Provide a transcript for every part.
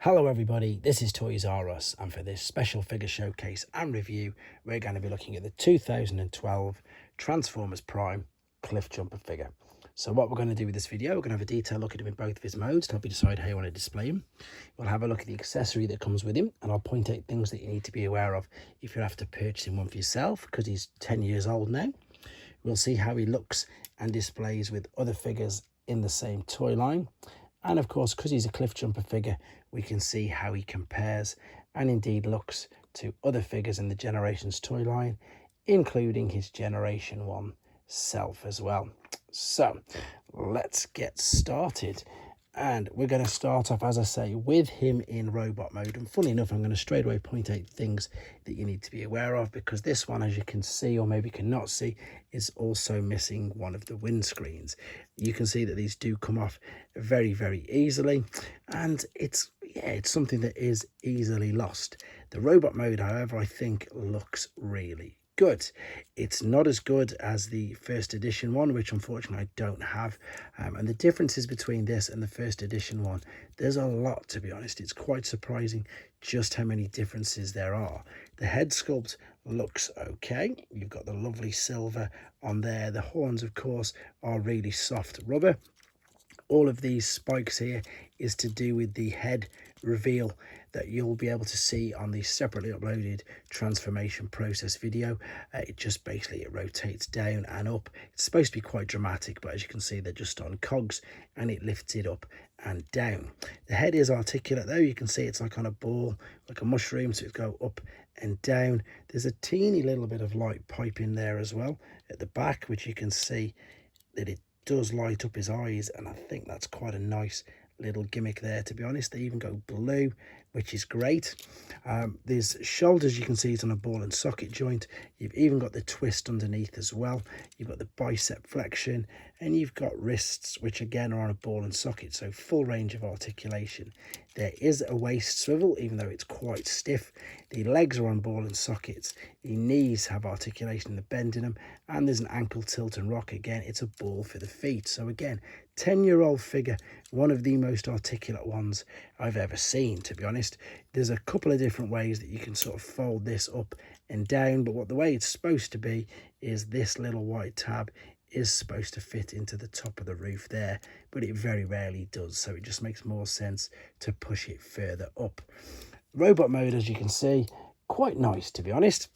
Hello everybody, this is Toys R Us, and for this special figure showcase and review we're going to be looking at the 2012 Transformers Prime Cliffjumper figure. So what we're going to do with this video, we're going to have a detailed look at him in both of his modes to help you decide how you want to display him. We'll have a look at the accessory that comes with him, and I'll point out things that you need to be aware of if you're after purchasing one for yourself, because he's 10 years old now. We'll see how he looks and displays with other figures in the same toy line. And of course, because he's a Cliffjumper figure, we can see how he compares and indeed looks to other figures in the Generations toy line, including his Generation 1 self as well. So let's get started. And we're going to start off, as I say, with him in robot mode. And funny enough, I'm going to straight away point out things that you need to be aware of, because this one, as you can see, or maybe cannot see, is also missing one of the windscreens. You can see that these do come off very, very easily. And it's something that is easily lost. The robot mode, however, I think looks really good. It's not as good as the first edition one, which unfortunately I don't have, and the differences between this and the first edition one, there's a lot, to be honest. It's quite surprising just how many differences there are. The head sculpt looks okay. You've got the lovely silver on there. The horns, of course, are really soft rubber. All of these spikes here is to do with the head reveal that you'll be able to see on the separately uploaded transformation process video. It just basically, it rotates down and up. It's supposed to be quite dramatic, but as you can see, they're just on cogs and it lifts it up and down. The head is articulate though. You can see it's like on a ball, like a mushroom, so it's go up and down. There's a teeny little bit of light pipe in there as well at the back, which you can see that it does light up his eyes, and I think that's quite a nice little gimmick there, to be honest. They even go blue, which is great. There's shoulders, you can see it's on a ball and socket joint. You've even got the twist underneath as well. You've got the bicep flexion, and you've got wrists, which again are on a ball and socket, so full range of articulation. There is a waist swivel, even though it's quite stiff. The legs are on ball and sockets. The knees have articulation in the bend in them, and there's an ankle tilt and rock. Again, it's a ball for the feet. So again, 10-year-old figure, one of the most articulate ones I've ever seen, to be honest. There's a couple of different ways that you can sort of fold this up and down, but the way it's supposed to be is this little white tab is supposed to fit into the top of the roof there, but it very rarely does, so it just makes more sense to push it further up. Robot mode, as you can see, quite nice, to be honest.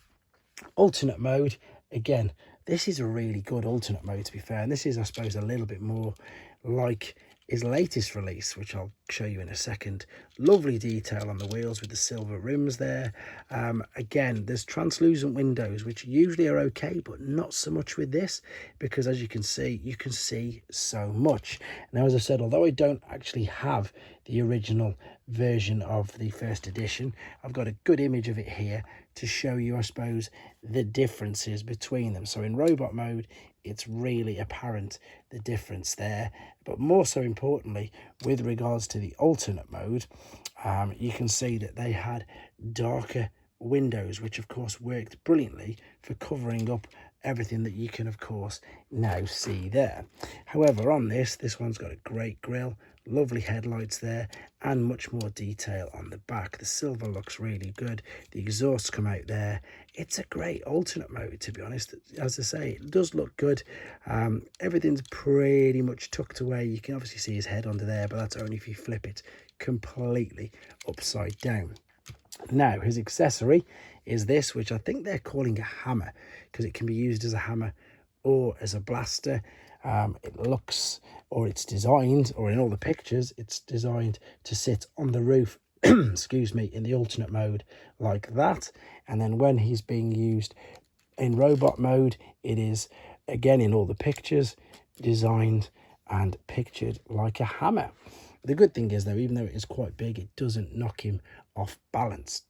Alternate mode, again, this is a really good alternate mode, to be fair, and this is, I suppose, a little bit more like his latest release, which I'll show you in a second. Lovely detail on the wheels with the silver rims there. Again, there's translucent windows, which usually are okay, but not so much with this, because as you can see so much. Now, as I said, although I don't actually have the original version of the first edition, I've got a good image of it here to show you, I suppose, the differences between them. So in robot mode, it's really apparent, the difference there. But more so importantly, with regards to the alternate mode, you can see that they had darker windows, which of course worked brilliantly for covering up everything that you can of course now see there. However, on this one's got a great grille, lovely headlights there, and much more detail on the back. The silver looks really good. The exhausts come out there. It's a great alternate mode, to be honest. As I say, it does look good. Everything's pretty much tucked away. You can obviously see his head under there, but that's only if you flip it completely upside down. Now, his accessory is this, which I think they're calling a hammer, because it can be used as a hammer or as a blaster. It looks, or it's designed, or in all the pictures, it's designed to sit on the roof, excuse me, in the alternate mode like that. And then when he's being used in robot mode, it is, again, in all the pictures, designed and pictured like a hammer. The good thing is, though, even though it is quite big, it doesn't knock him off balance.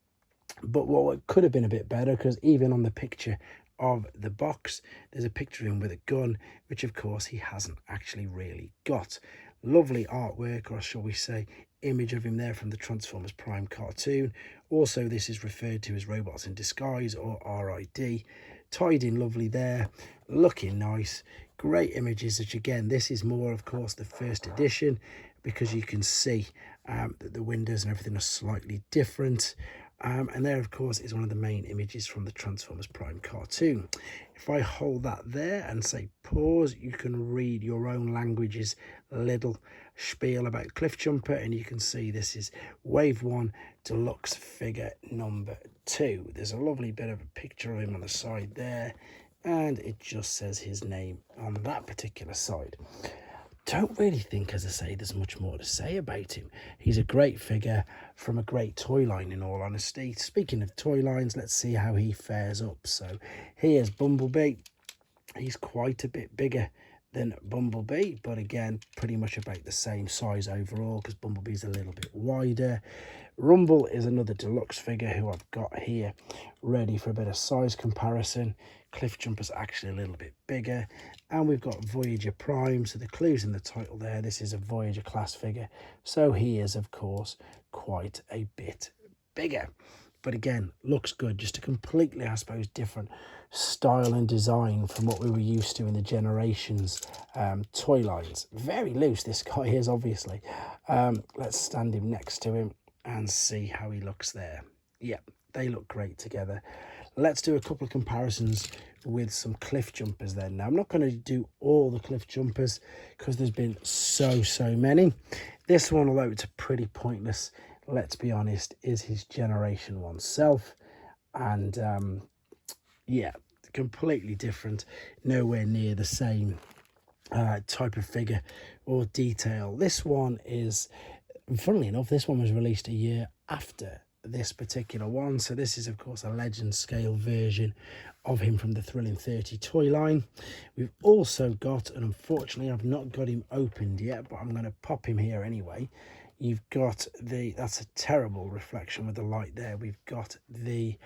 But what could have been a bit better, because even on the picture of the box, there's a picture of him with a gun, which of course he hasn't actually really got. Lovely artwork, or shall we say image of him there from the Transformers Prime cartoon. Also, this is referred to as Robots in Disguise, or RID. Tied in lovely there, looking nice. Great images, which again, this is more of course the first edition, because you can see The windows and everything are slightly different. And there, of course, is one of the main images from the Transformers Prime cartoon. If I hold that there and say pause, you can read your own language's little spiel about Cliffjumper, and you can see this is Wave 1 Deluxe figure number 2. There's a lovely bit of a picture of him on the side there, and it just says his name on that particular side. Don't really think, as I say, there's much more to say about him. He's a great figure from a great toy line, in all honesty. Speaking of toy lines, let's see how he fares up. So here's Bumblebee. He's quite a bit bigger than Bumblebee, but again, pretty much about the same size overall, because Bumblebee's a little bit wider. Rumble is another deluxe figure who I've got here ready for a bit of size comparison. Cliffjumper's actually a little bit bigger, and we've got Voyager Prime, so the clue's in the title there. This is a Voyager class figure, so he is, of course, quite a bit bigger. But again, looks good. Just a completely, I suppose, different style and design from what we were used to in the Generations toy lines. Very loose this guy is, obviously. Let's stand him next to him and see how he looks there. Yeah, they look great together. Let's do a couple of comparisons with some Cliffjumpers then. Now, I'm not going to do all the Cliffjumpers because there's been so many. This one, although it's pretty pointless, let's be honest, is his Generation 1 self. And yeah, completely different, nowhere near the same type of figure or detail. This one is, funnily enough, this one was released a year after this particular one, so this is, of course, a legend scale version of him from the Thrilling 30 toy line. We've also got, and unfortunately I've not got him opened yet, but I'm going to pop him here anyway. You've got the, that's a terrible reflection with the light there, we've got the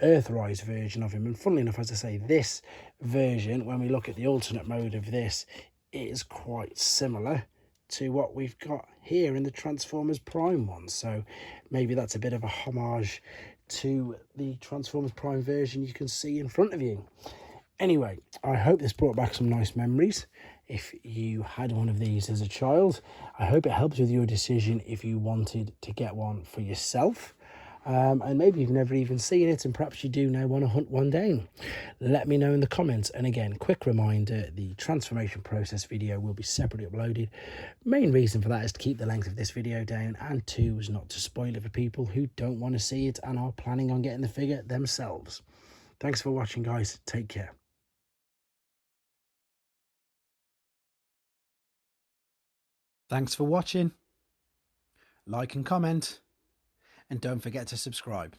Earthrise version of him. And funnily enough, as I say, this version, when we look at the alternate mode of this, is quite similar to what we've got here in the Transformers Prime one. So maybe that's a bit of a homage to the Transformers Prime version you can see in front of you. Anyway, I hope this brought back some nice memories. If you had one of these as a child, I hope it helps with your decision if you wanted to get one for yourself. And maybe you've never even seen it, and perhaps you do now want to hunt one down. Let me know in the comments. And again, quick reminder, the transformation process video will be separately uploaded. Main reason for that is to keep the length of this video down, and two, is not to spoil it for people who don't want to see it and are planning on getting the figure themselves. Thanks for watching, guys. Take care. Thanks for watching. Like and comment, and don't forget to subscribe.